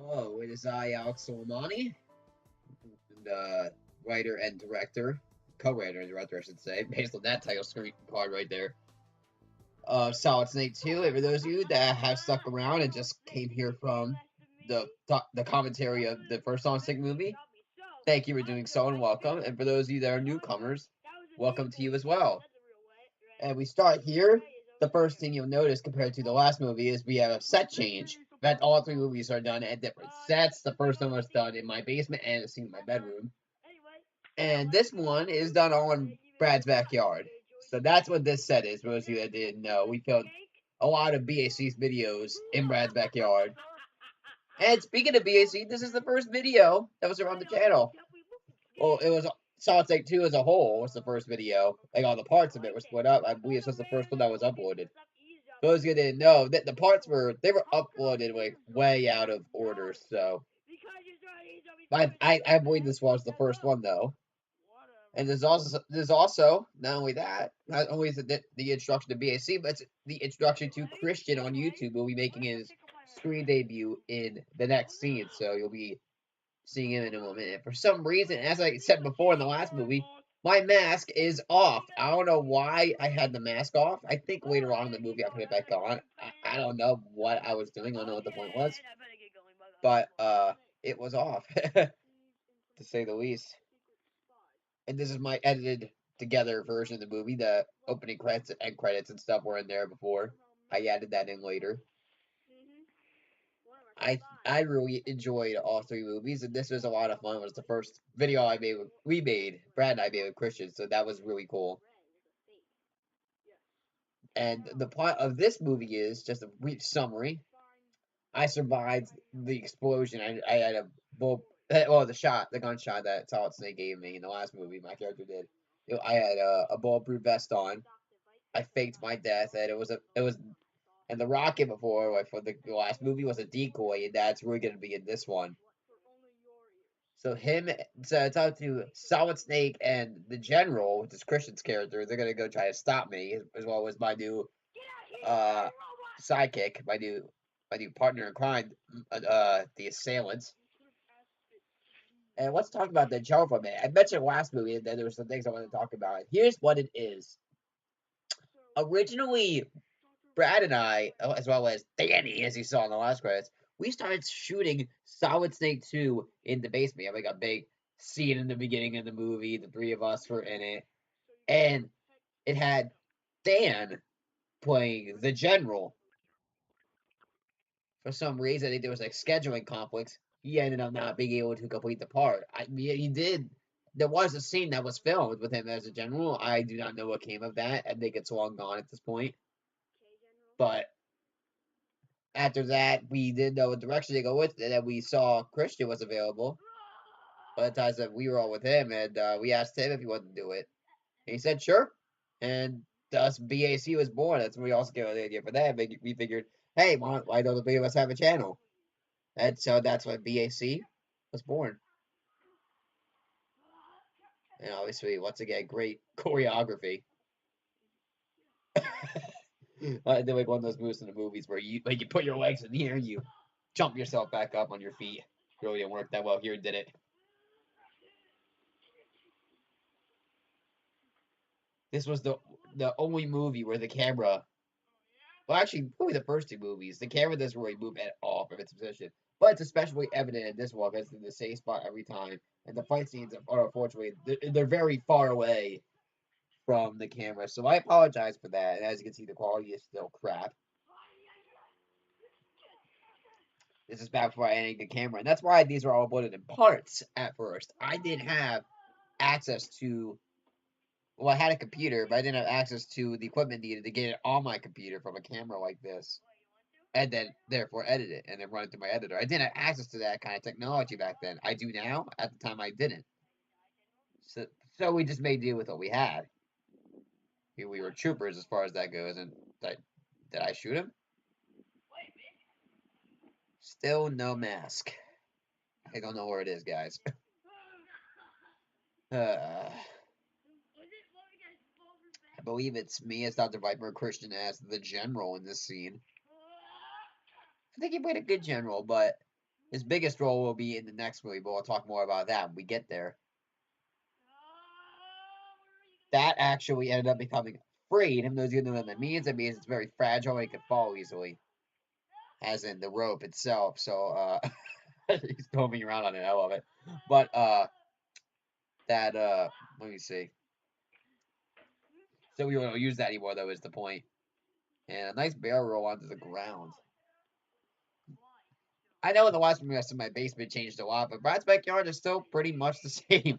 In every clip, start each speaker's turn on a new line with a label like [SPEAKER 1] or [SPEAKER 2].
[SPEAKER 1] Hello, it is I, Alex Soleimani, the writer and director, co-writer and director, I should say, based on that title screen card right there, of Solid Snake 2. And for those of you that have stuck around and just came here from the commentary of the first Solid Snake movie, thank you for doing so and welcome. And for those of you that are newcomers, welcome to you as well. And we start here. The first thing you'll notice compared to the last movie is we have a set change. That all three movies are done at different sets. The first one was done in my basement and it's in my bedroom. And this one is done all in Brad's backyard. So that's what this set is. For those of you that didn't know, we filmed a lot of B.A.C's videos in Brad's backyard. And speaking of B.A.C, this is the first video that was around the channel. Well, it was Solid Snake 2 as a whole was the first video. Like all the parts of it were split up. I believe this was the first one that was uploaded. For those of you that didn't know, that the parts were uploaded like way out of order. So I believe this was the first one though. And there's also not only that, not only is it the introduction to B.A.C, but it's the introduction to Christian on YouTube. Will be making his screen debut in the next scene, so you'll be seeing him in a moment. And for some reason, as I said before in the last movie, my mask is off. I don't know why I had the mask off. I think later on in the movie I put it back on. I don't know what I was doing. I don't know what the point was. But it was off, to say the least. And this is my edited together version of the movie. The opening credits and end credits and stuff were in there before. I added that in later. I really enjoyed all three movies, and this was a lot of fun. It was the first video we made, Brad and I made with Christian, so that was really cool. And the plot of this movie is just a brief summary. I survived the explosion. I had a bull, well, the gunshot that Solid Snake gave me in the last movie. My character did. I had a bulletproof vest on. I faked my death, and and the rocket before, like for the last movie, was a decoy, and that's really gonna be in this one. So it's up to Solid Snake and the General, which is Christian's character. They're gonna go try to stop me, as well as my new sidekick, my new partner in crime, the Assailants. And let's talk about the General for a minute. I mentioned last movie, and then there were some things I want to talk about. Here's what it is. Originally, Brad and I, as well as Danny, as you saw in the last credits, we started shooting Solid Snake 2 in the basement. We have like a big scene in the beginning of the movie. The three of us were in it. And it had Dan playing the General. For some reason, I think there was like scheduling conflicts. He ended up not being able to complete the part. He did. There was a scene that was filmed with him as a General. I do not know what came of that. I think it's long gone at this point. But after that, we didn't know what direction to go with, and then we saw Christian was available. By the time that we were all with him, and we asked him if he wanted to do it, and he said sure. And thus B.A.C was born. That's when we also gave the idea for that. We figured, hey, why don't the three of us have a channel? And so that's when B.A.C was born. And obviously, once again, great choreography. I did like one of those moves in the movies where you put your legs in the air, you jump yourself back up on your feet. Really didn't work that well here, did it? This was the only movie where the camera, well, actually, probably the first two movies, the camera doesn't really move at all from its position. But it's especially evident in this one because it's in the same spot every time. And the fight scenes are unfortunately, they're very far away from the camera. So I apologize for that. And as you can see, the quality is still crap. This is back before I added the camera. And that's why these are all uploaded in parts at first. I didn't have access to, well, I had a computer, but I didn't have access to the equipment needed to get it on my computer from a camera like this. And then, therefore, edit it and then run it through my editor. I didn't have access to that kind of technology back then. I do now. At the time, I didn't. So we just made do with what we had. We were troopers as far as that goes. And did I shoot him? Still no mask. I don't know where it is, guys. I believe it's me as Dr. Viper, Christian as the General in this scene. I think he played a good General, but His biggest role will be in the next movie, but we'll talk more about that when we get there. That actually ended up becoming frayed. Even though you know what that means, it means it's very fragile and it can fall easily, as in the rope itself. So he's throwing me around on it. I love it. But that let me see. So we won't use that anymore, though, is the point. And a nice barrel roll onto the ground. I know in the last movie, my basement changed a lot, but Brad's backyard is still pretty much the same.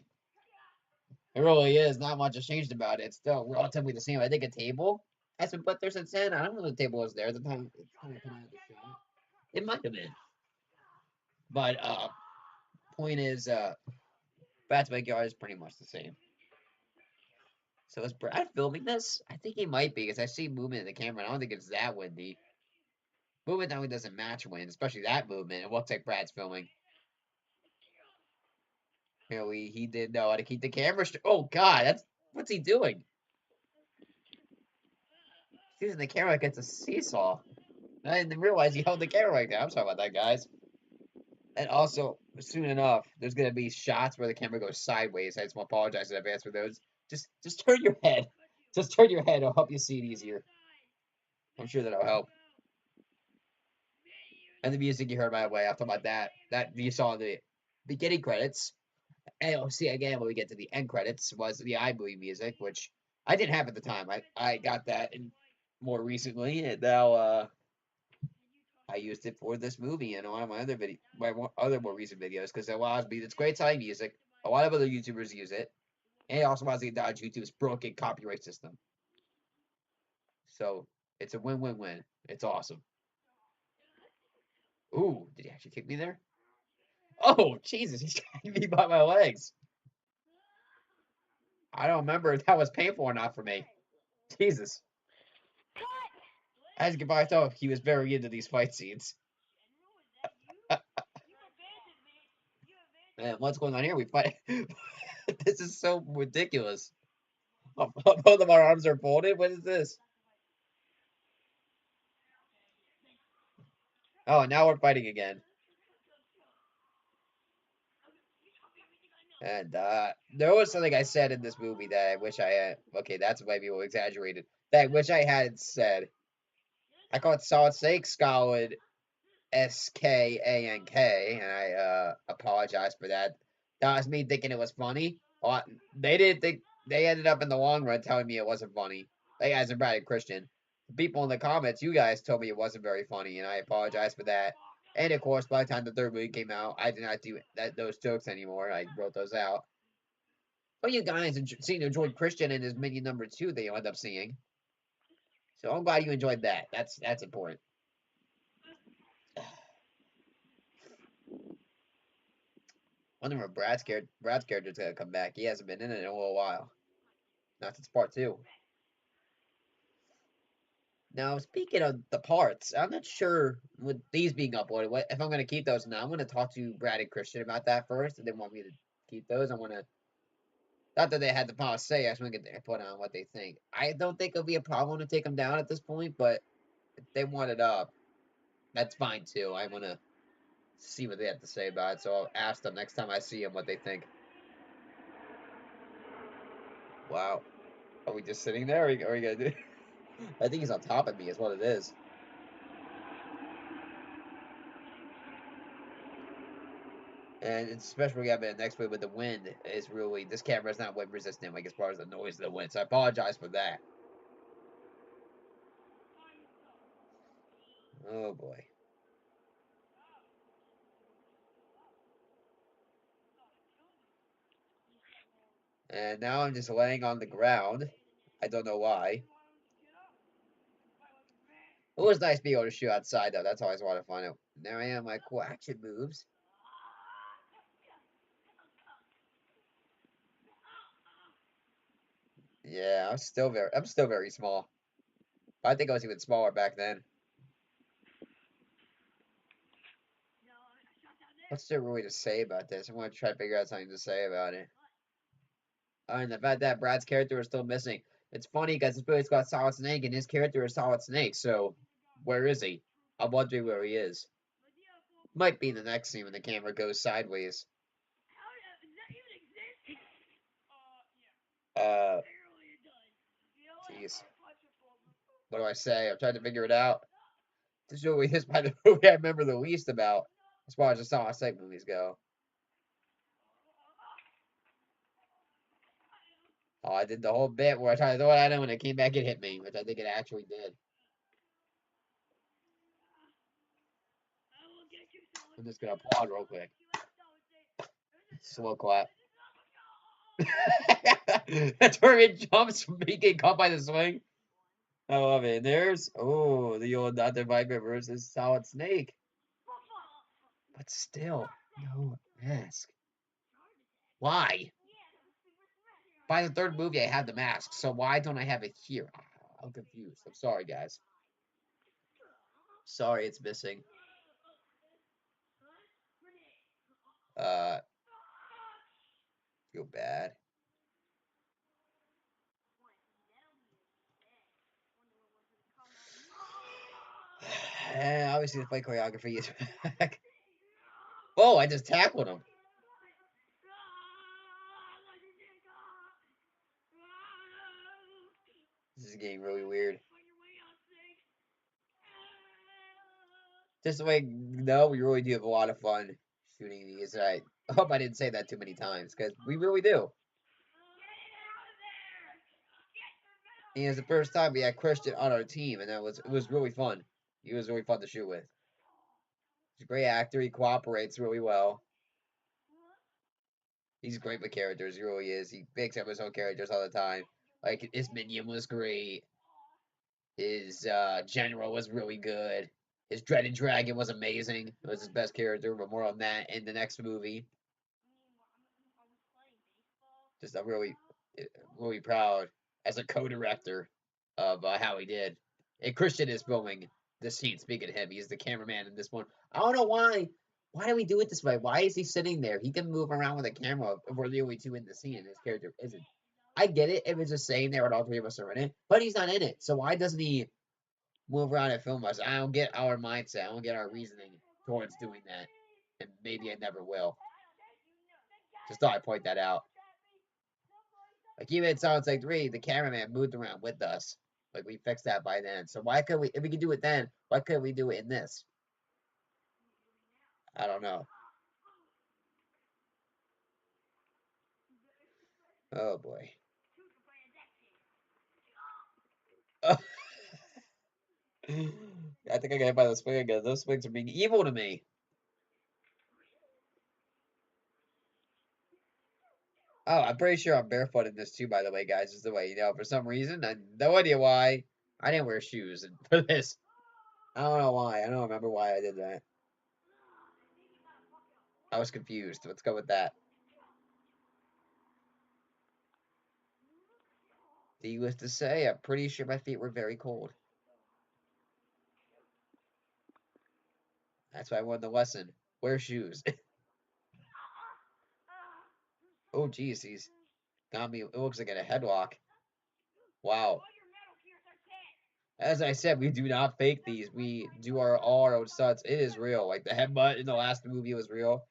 [SPEAKER 1] It really is. Not much has changed about it. It's still relatively the same. I think a table has been put there since then. I don't know if the table was there at the time. It's kind of come out of the shot. It might have been. But point is, Brad's backyard is pretty much the same. So is Brad filming this? I think he might be because I see movement in the camera. And I don't think it's that windy. Movement normally doesn't match wind, especially that movement. It looks like Brad's filming. Apparently, he did know how to keep the camera straight. Oh God, what's he doing? He's using the camera like it's a seesaw. I didn't realize he held the camera like that. I'm sorry about that, guys. And also, soon enough, there's gonna be shots where the camera goes sideways. I just want to apologize in advance for those. Just turn your head. Just turn your head. It'll help you see it easier. I'm sure that'll help. And the music you heard, by the way, I'll talk about that. That you saw in the beginning credits. And you'll see again when we get to the end credits was the iMovie music, which I didn't have at the time. I got that in more recently, and now I used it for this movie and a lot of my other more recent videos because it allows me. It's great time music. A lot of other YouTubers use it, and it also allows me to dodge YouTube's broken copyright system. So it's a win-win-win. It's awesome. Ooh, did he actually kick me there? Oh, Jesus, he's dragging me by my legs. I don't remember if that was painful or not for me. Jesus. As you can tell, he was very into these fight scenes. Man, what's going on here? We fight. This is so ridiculous. Both of our arms are folded. What is this? Oh, now we're fighting again. And there was something I said in this movie that I wish I had. Okay, that's maybe a little exaggerated. That I wish I had said. I call it Solid Snake Squad SKANK, and I apologize for that. That was me thinking it was funny. They didn't think they ended up in the long run telling me it wasn't funny. They guys are Brad and Christian. The people in the comments, you guys told me it wasn't very funny, and I apologize for that. And of course, by the time the third movie came out, I did not do those jokes anymore. I wrote those out. But you guys seem to enjoy Christian and his minion number 2 that you end up seeing. So I'm glad you enjoyed that. That's important. Wonder if Brad's character's gonna come back. He hasn't been in it in a little while. Not since part 2. Now, speaking of the parts, I'm not sure with these being uploaded, if I'm going to keep those now. I'm going to talk to Brad and Christian about that first, and they want me to keep those. I want to, not that they had the final say, I just want to get their input on what they think. I don't think it'll be a problem to take them down at this point, but if they want it up, that's fine too. I want to see what they have to say about it, so I'll ask them next time I see them what they think. Wow. Are we just sitting there? Are we going to do? I think he's on top of me, is what it is. And it's especially we got the next way with the wind is really this camera is not wind resistant like as far as the noise of the wind. So I apologize for that. Oh boy. And now I'm just laying on the ground. I don't know why. It was nice being able to shoot outside though. That's always what I find out. There I am, my cool action moves. Yeah, I'm still very small. I think I was even smaller back then. What's there really to say about this? I'm gonna try to figure out something to say about it. And the fact that Brad's character is still missing. It's funny because this movie's got Solid Snake and his character is Solid Snake. So where is he? I'm wondering where he is. Might be in the next scene when the camera goes sideways. Jeez. What do I say? I'm trying to figure it out. This movie is by the movie I remember the least about, as far as the Solid Snake movies go. Oh, I did the whole bit where I tried to throw it at him and it came back and hit me, which I think it actually did. I'm just gonna applaud real quick. Slow clap. That's where it jumps from being getting caught by the swing. I love it. There's the old Dr. Viper versus Solid Snake. But still, no mask. Why? By the third movie, I had the mask, so why don't I have it here? I'm confused. I'm sorry, guys. Sorry, it's missing. Feel bad. Obviously, the fight choreography is back. Oh, I just tackled him. This is getting really weird. Just the way, no, we really do have a lot of fun shooting these. I hope I didn't say that too many times, because we really do. And it's the first time we had Christian on our team, and it was really fun. He was really fun to shoot with. He's a great actor. He cooperates really well. He's great with characters. He really is. He makes up his own characters all the time. Like, his minion was great. His general was really good. His dreaded dragon was amazing. It was his best character, but more on that in the next movie. Just I'm really proud as a co-director of how he did. And Christian is filming the scene. Speaking of him, he's the cameraman in this one. I don't know why. Why do we do it this way? Why is he sitting there? He can move around with a camera if we're the only two in the scene and his character isn't. I get it if it's just saying there and all three of us are in it, but he's not in it. So why doesn't he move around and film us? I don't get our mindset. I don't get our reasoning towards doing that. And maybe I never will. Just thought I'd point that out. Like even in Solid Snake 3, the cameraman moved around with us. Like we fixed that by then. So why could we, if we could do it then, why couldn't we do it in this? I don't know. Oh boy. I think I got hit by the swing again. Those swings are being evil to me. Oh, I'm pretty sure I'm barefoot in this too, by the way, guys. Just the way, for some reason, I no idea why. I didn't wear shoes for this. I don't know why. I don't remember why I did that. I was confused. Let's go with that. Needless to say, I'm pretty sure my feet were very cold. That's why I won the lesson. Wear shoes. Oh, geez, he's got me. It looks like a headlock. Wow. As I said, we do not fake these. We do all our own stunts. It is real. Like the headbutt in the last movie was real.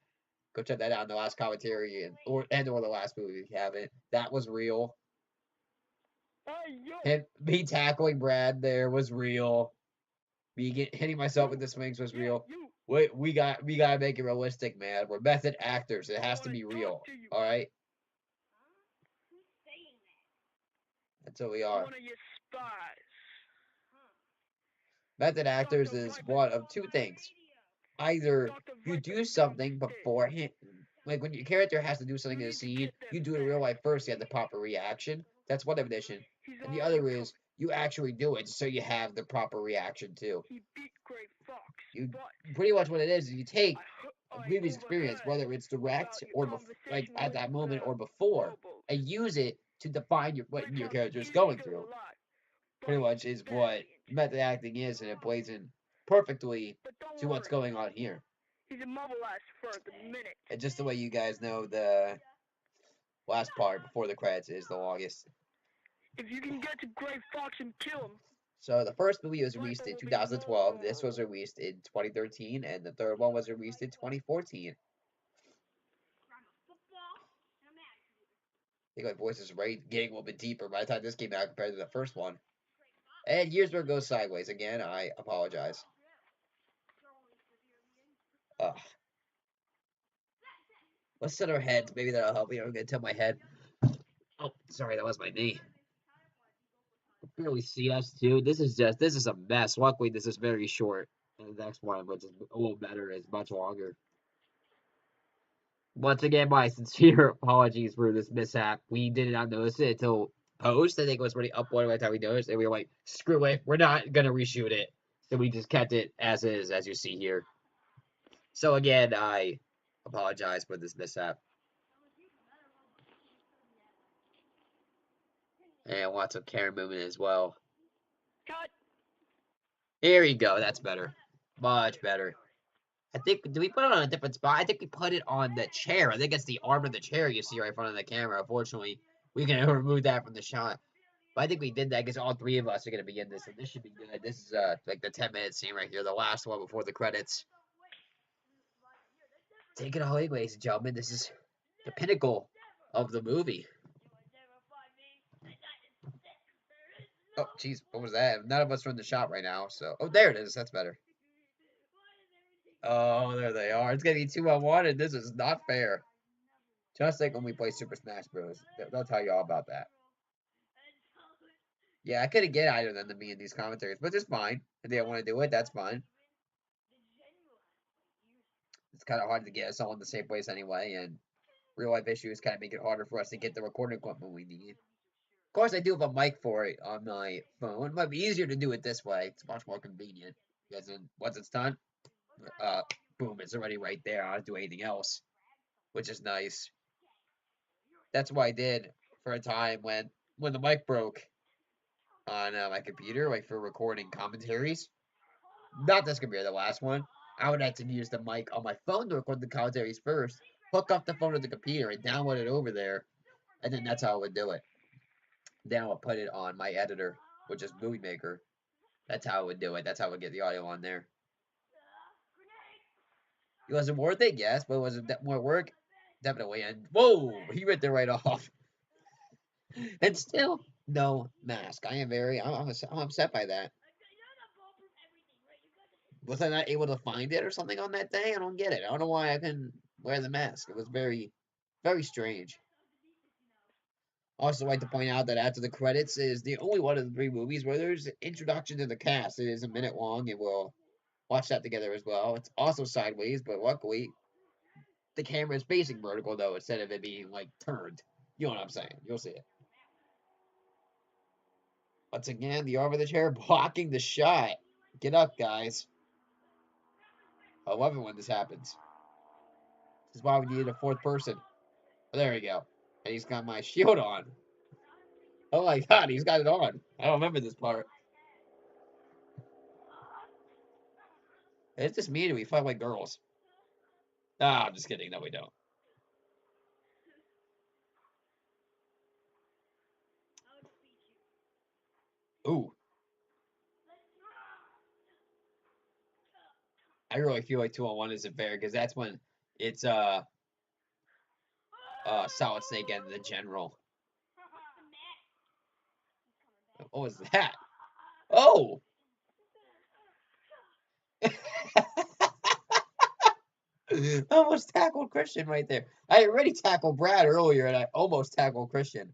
[SPEAKER 1] Go check that out in the last commentary or the last movie if you haven't. That was real. Me tackling Brad there was real. Me hitting myself with the swings was real. We gotta make it realistic, man. We're method actors. It has to be real. All right. That's what we are. Method actors is one of two things. Either you do something beforehand, like when your character has to do something in a scene, you do it in real life first, you have the proper reaction. That's one definition. And the other is you actually do it so you have the proper reaction too. You pretty much what it is you take a previous experience, whether it's direct or like at that moment or before, and use it to define what your character is going through. Pretty much is what method acting is, and it plays in perfectly to what's going on here. And just the way you guys know, the last part before the credits is the longest.
[SPEAKER 2] If you can get to Gray Fox and kill him,
[SPEAKER 1] So the first movie was released in 2012. This was released in 2013, and the third one was released in 2014. I think my voice is right, getting a little bit deeper by the time this came out compared to the first one. And here's where it goes sideways again. I apologize. Let's set our heads. Maybe that'll help me. I'm gonna tilt my head. Oh, sorry, that was my knee. I can barely see us too. This is a mess. Luckily, this is very short. And the next one, which is a little better, is much longer. Once again, my sincere apologies for this mishap. We did not notice it until post. I think it was already uploaded by the time we noticed, and we were like, "Screw it, we're not gonna reshoot it." So we just kept it as is, as you see here. So again, I apologize for this mishap. And lots of camera movement as well.
[SPEAKER 2] Cut.
[SPEAKER 1] Here we go. That's better. Much better. I think, do we put it on a different spot? I think we put it on the chair. I think it's the arm of the chair you see right in front of the camera. Unfortunately, we can remove that from the shot. But I think we did that because all three of us are going to be in this, and this should be good. This is like the 10-minute scene right here, the last one before the credits. Take it away, ladies and gentlemen. This is the pinnacle of the movie. Oh, jeez, what was that? None of us are in the shot right now, so... Oh, there it is. That's better. Oh, there they are. It's going to be 2-on-1, and this is not fair. Just like when we play Super Smash Bros. They'll tell you all about that. Yeah, I couldn't get either of them to be in these commentaries, but it's fine. If they don't want to do it, that's fine. It's kind of hard to get us all in the same place anyway, and real life issues kind of make it harder for us to get the recording equipment we need. Of course, I do have a mic for it on my phone. It might be easier to do it this way. It's much more convenient. Because once it's done, boom, it's already right there. I don't have to do anything else, which is nice. That's what I did for a time when the mic broke on my computer, like for recording commentaries. Not this computer, the last one. I would have to use the mic on my phone to record the commentaries first, hook up the phone to the computer, and download it over there, and then that's how I would do it. Then I would put it on my editor, which is Movie Maker. That's how I would do it. That's how I would get the audio on there. It wasn't worth it, yes, but was it more work? Definitely. And whoa, he ripped it right off. And still, no mask. I'm upset by that. Was I not able to find it or something on that day? I don't get it. I don't know why I couldn't wear the mask. It was very, very strange. Also, like to point out that after the credits is the only one of the three movies where there's an introduction to the cast. It is a minute long, and we'll watch that together as well. It's also sideways, but luckily the camera is facing vertical though, instead of it being like turned. You know what I'm saying? You'll see it. Once again, the arm of the chair blocking the shot. Get up, guys. I love it when this happens. This is why we needed a fourth person. Oh, there we go. And he's got my shield on. Oh my god, he's got it on. I don't remember this part. It's just me and we fight like girls. Ah, I'm just kidding. No, we don't. Ooh. I really feel like 2-on-1 isn't fair because that's when it's Solid Snake and the General. What was that? Oh! I almost tackled Christian right there. I already tackled Brad earlier, and I almost tackled Christian.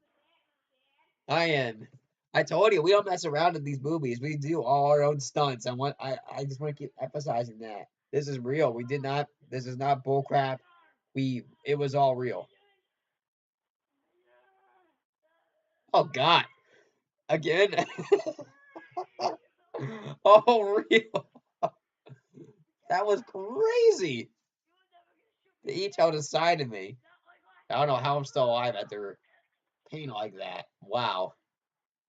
[SPEAKER 1] I told you we don't mess around in these movies. We do all our own stunts. I just want to keep emphasizing that this is real. We did not. This is not bullcrap. It was all real. Oh God! Again? Oh, real? That was crazy. They each held a side of me. I don't know how I'm still alive after pain like that. Wow.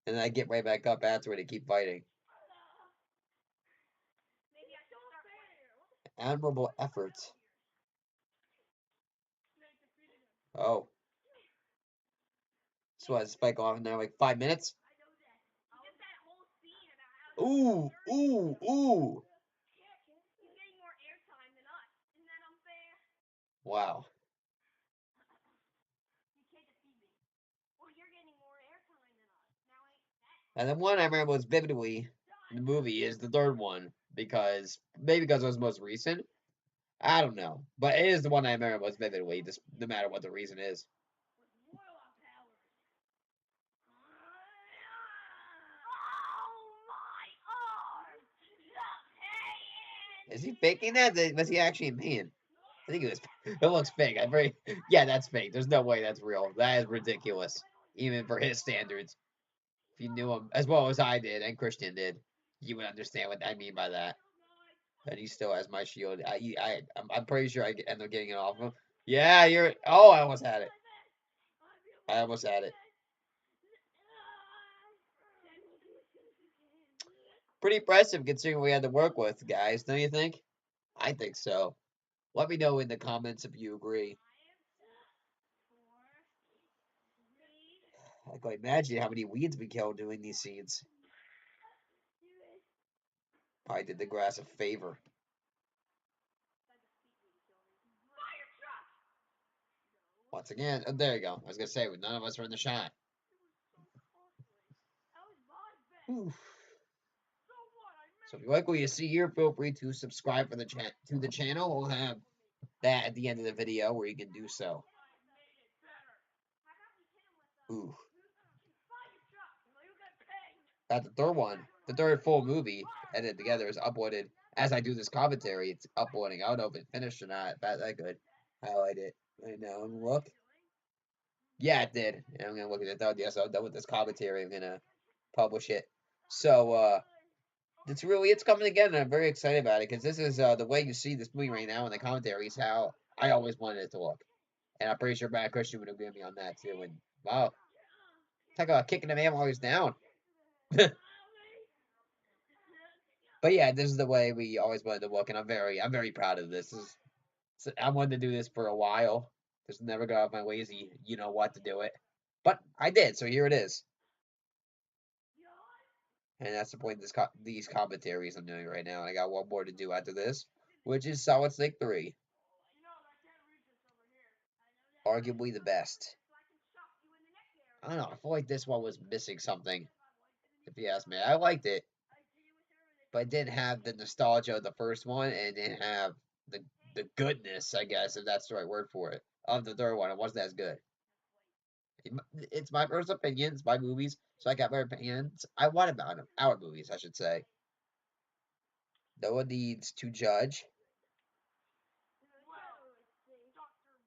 [SPEAKER 1] And then I get right back up after it and keep fighting. Admirable efforts. Oh. So I spike off in there like 5 minutes? Ooh, ooh, ooh. Wow. And the one I remember was vividly in the movie is the third one because maybe because it was most recent. I don't know, but it is the one I remember most vividly, just no matter what the reason is. Is he faking that? Was he actually in pain? I think it was. It looks fake. I very. Yeah, that's fake. There's no way that's real. That is ridiculous, even for his standards. If you knew him as well as I did and Christian did, you would understand what I mean by that. And he still has my shield. I'm pretty sure I end up getting it off him. Yeah, you're. Oh, I almost had it. I almost had it. Pretty impressive considering what we had to work with, guys. Don't you think? I think so. Let me know in the comments if you agree. I can imagine how many weeds we killed doing these scenes. Probably did the grass a favor. Once again, oh, there you go. I was gonna say, none of us were in the shot. Oof. So if you like what you see here, feel free to subscribe for to the channel. We'll have that at the end of the video where you can do so. Ooh. That's the third one. The third full movie edited together is uploaded as I do this commentary. It's uploading. I don't know if it finished or not. That good. Highlight it right now and look. Yeah, it did. And I'm gonna look at it. Oh, yes, I'm done with this commentary. I'm gonna publish it. So it's coming again, and I'm very excited about it because this is the way you see this movie right now in the commentary is how I always wanted it to look, and I'm pretty sure Brad Christian would agree with me on that too. And wow, talk about kicking the man while he's down. But yeah, this is the way we always wanted to look, and I'm very proud of this. I wanted to do this for a while. Just never got off my lazy, you know what to do it, but I did. So here it is, and that's the point of these commentaries I'm doing right now. And I got one more to do after this, which is Solid Snake 3. Arguably the best. I don't know. I feel like this one was missing something. If you ask me, I liked it, but it didn't have the nostalgia of the first one, and it didn't have the goodness, I guess, if that's the right word for it, of the third one. It wasn't as good. It's my first opinion. It's my movies, so I got my opinions. I want about them. Our movies, I should say. No one needs to judge.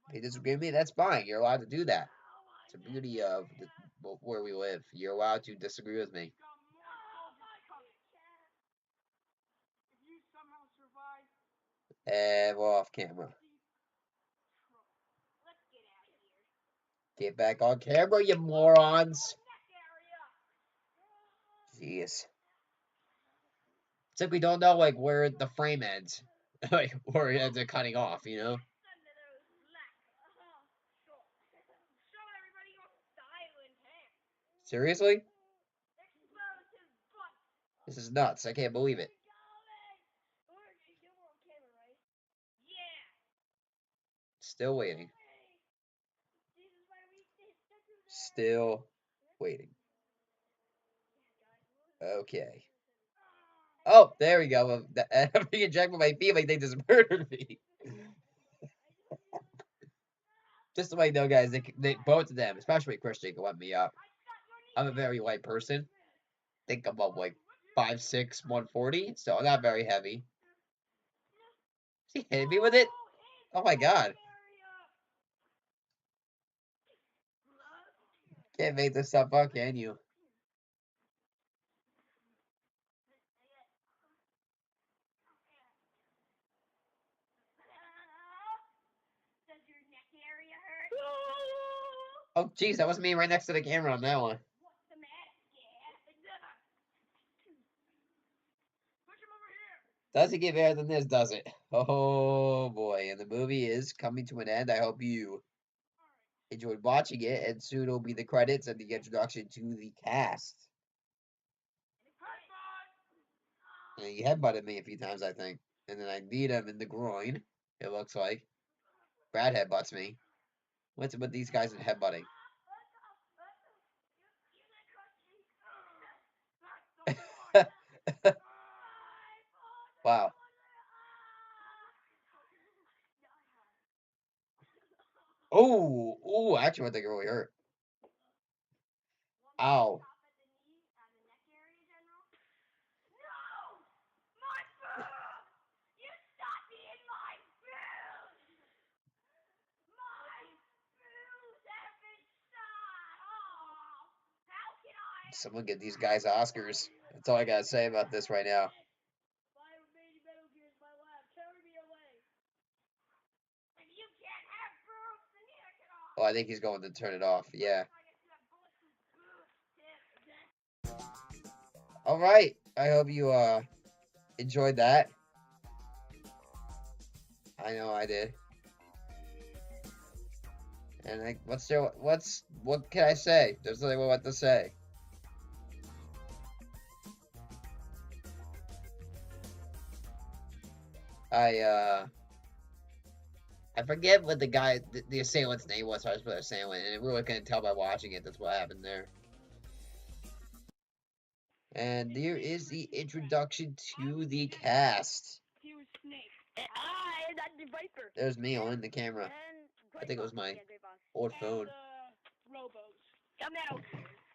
[SPEAKER 1] If you disagree with me, that's fine. You're allowed to do that. It's the beauty of where we live. You're allowed to disagree with me. And we're off camera. Get back on camera, you morons. Jeez. It's like we don't know like where the frame ends. Like where it ends up cutting off, you know? Seriously? This is nuts. I can't believe it. Still waiting. Still waiting. Okay. Oh, there we go. I'm being jacked with my feet like they just murdered me. Just so I know, guys, they both of them, especially Christian, can let me up. I'm a very light person. I think I'm up like 5'6", 140, so I'm not very heavy. Is he hitting me with it? Oh my god. Can't make this stuff up, can you? Oh, jeez, that was me right next to the camera on that one. Doesn't get better than this, does it? Oh boy, and the movie is coming to an end. I hope you enjoyed watching it, and soon will be the credits and the introduction to the cast. And he headbutted me a few times, I think. And then I beat him in the groin, it looks like. Brad headbutts me. What's it with these guys and headbutting? Wow. Oh, actually, I think it really hurt. Ow. Someone get these guys Oscars. That's all I gotta say about this right now. Oh, I think he's going to turn it off. Yeah. All right. I hope you enjoyed that. I know I did. And what can I say? There's nothing what to say. I forget what the assailant's name was. So I was put assailant, and I really couldn't tell by watching it. That's what happened there. And there is the introduction to the cast.
[SPEAKER 2] He was Snake. And I, that's the Viper.
[SPEAKER 1] There's me on the camera. I think it was my old phone.
[SPEAKER 2] Robos. Come out.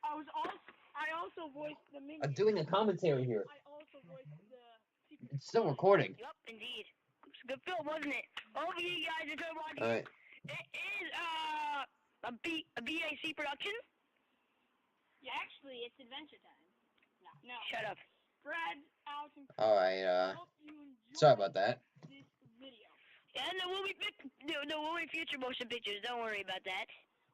[SPEAKER 2] I also voiced the minion.
[SPEAKER 1] I'm doing a commentary here.
[SPEAKER 2] I also voiced the secret.
[SPEAKER 1] It's still recording.
[SPEAKER 2] Yep, indeed. It's a good film, wasn't it? Hope you guys enjoyed watching.
[SPEAKER 1] All right.
[SPEAKER 2] It is a B.A.C. production. Yeah, actually, it's Adventure Time. No. Shut up. Brad, Alex, and
[SPEAKER 1] All right. Sorry about that.
[SPEAKER 2] This video. And there will be future motion pictures. Don't worry about that.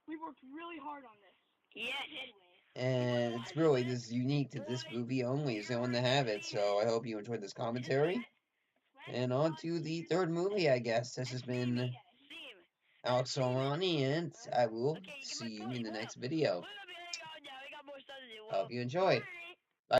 [SPEAKER 2] We worked really hard on this. Yes.
[SPEAKER 1] And it's really this unique to this movie only. Is the one to have it. So I hope you enjoyed this commentary. And on to the third movie, I guess. This has been Alex Solani, and I will see you in the next video. Hope you enjoyed.